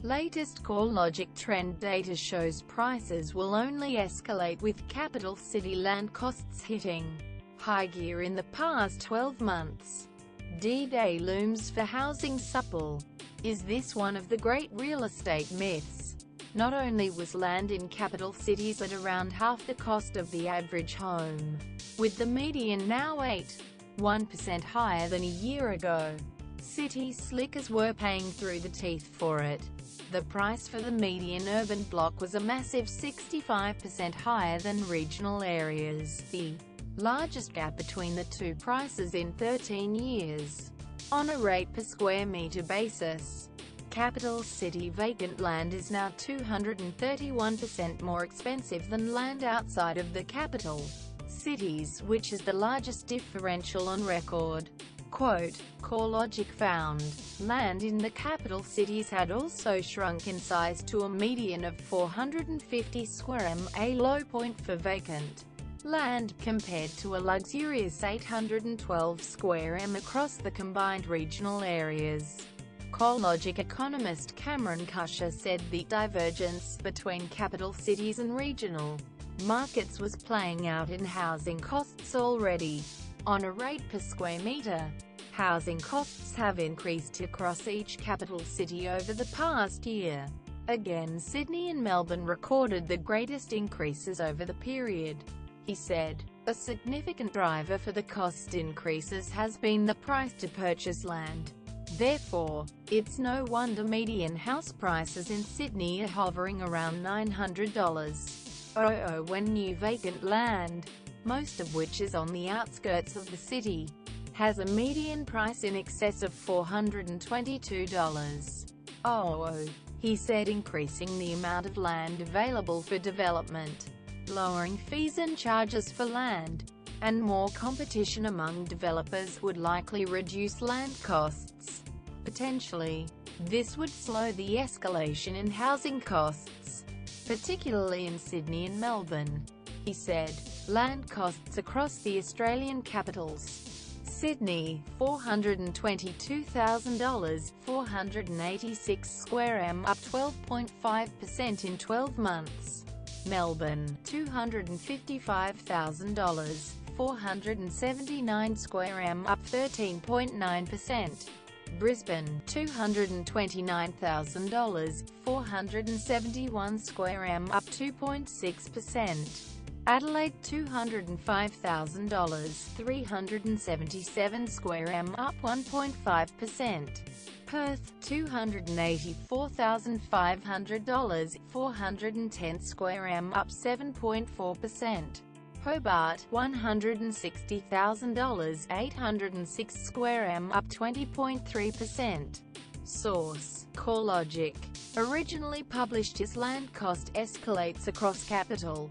Latest CoreLogic trend data shows prices will only escalate with capital city land costs hitting high gear in the past 12 months. D-Day looms for housing supple. Is this one of the great real estate myths? Not only was land in capital cities at around half the cost of the average home, with the median now 8.1% higher than a year ago, city slickers were paying through the teeth for it. The price for the median urban block was a massive 65% higher than regional areas, the largest gap between the two prices in 13 years. On a rate per square metre basis, capital city vacant land is now 231% more expensive than land outside of the capital cities, which is the largest differential on record. Quote, CoreLogic found, land in the capital cities had also shrunk in size to a median of 450 square m, a low point for vacant land, compared to a luxurious 812 square m across the combined regional areas. CoreLogic economist Cameron Cusher said the divergence between capital cities and regional markets was playing out in housing costs already. On a rate per square metre, housing costs have increased across each capital city over the past year. Again, Sydney and Melbourne recorded the greatest increases over the period. He said, a significant driver for the cost increases has been the price to purchase land. Therefore, it's no wonder median house prices in Sydney are hovering around $900 when new vacant land, most of which is on the outskirts of the city, has a median price in excess of $422. He said increasing the amount of land available for development, lowering fees and charges for land, and more competition among developers would likely reduce land costs. Potentially, this would slow the escalation in housing costs, particularly in Sydney and Melbourne. He said, land costs across the Australian capitals. Sydney, $422,000, 486 square m, up 12.5% in 12 months. Melbourne, $255,000, 479 square m, up 13.9%. Brisbane, $229,000, 471 square m, up 2.6%. Adelaide, $205,000, 377 square m, up 1.5%. Perth, $284,500, 410 square m, up 7.4%. Hobart, $160,000, 806 square m, up 20.3%. Source: CoreLogic. Originally published as land cost escalates across capital